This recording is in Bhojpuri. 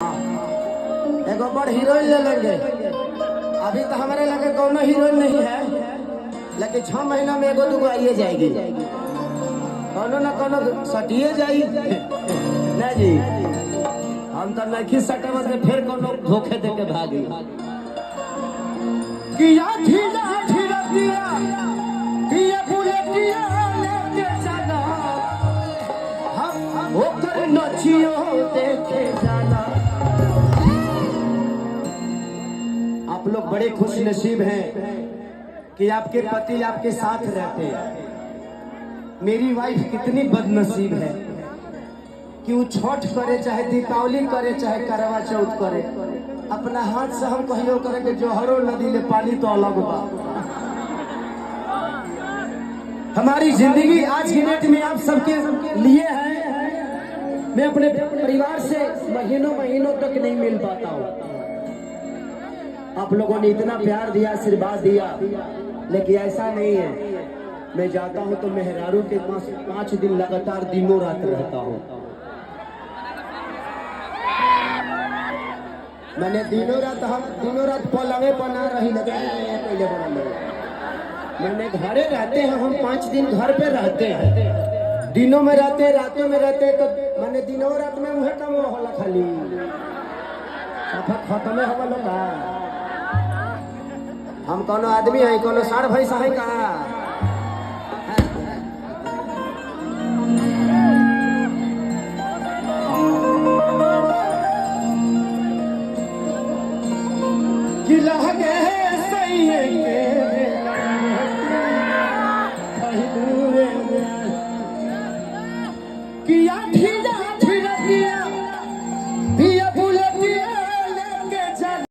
एगो बड़ हीरोइन ले लेंगे। अभी तो हमारे लगे कोनो हीरोइन नहीं है, लेकिन 6 महीना में एगो दूगो आइए जाएगी, कोनो न कोनो सटिए जाई ना जी। हम तो नहीं सटवा से फिर कोनो धोखे दे के भागी किया ढीला ढीला किया किया बुलेटिया लेके चला हम ओकर नचियो देखे जाना। आप लोग बड़े खुश नसीब हैं कि आपके पति आपके साथ रहते हैं। मेरी वाइफ कितनी बदनसीब है कि वो छठ करे, चाहे दीपावली करे, चाहे करवा चौथ करे, अपना हाथ से हम कहियो करे कि जोहरो नदी ले पानी तो अलग बा। हमारी जिंदगी आज की डेट में आप सबके लिए है। मैं अपने परिवार से महीनों महीनों तक नहीं मिल पाता हूँ। आप लोगों ने इतना प्यार दिया, आशीर्वाद दिया, लेकिन ऐसा नहीं है। मैं जाता हूँ तो मेहरारू के पास 5 दिन लगातार दिनों रात रहता हूँ। मैंने दिनों रात पलंगे बना रही लगे पहले मैंने घरे रहते हैं हम 5 दिन घर पे रहते हैं, दिनों में रहते रातों में रहते, तो मैंने दिनों रात में मुहे कम होला खाली खत्म हो लगा। हम कोनो आदमी है, कोनो साढ़ भैंसा है का? कि लगे सही है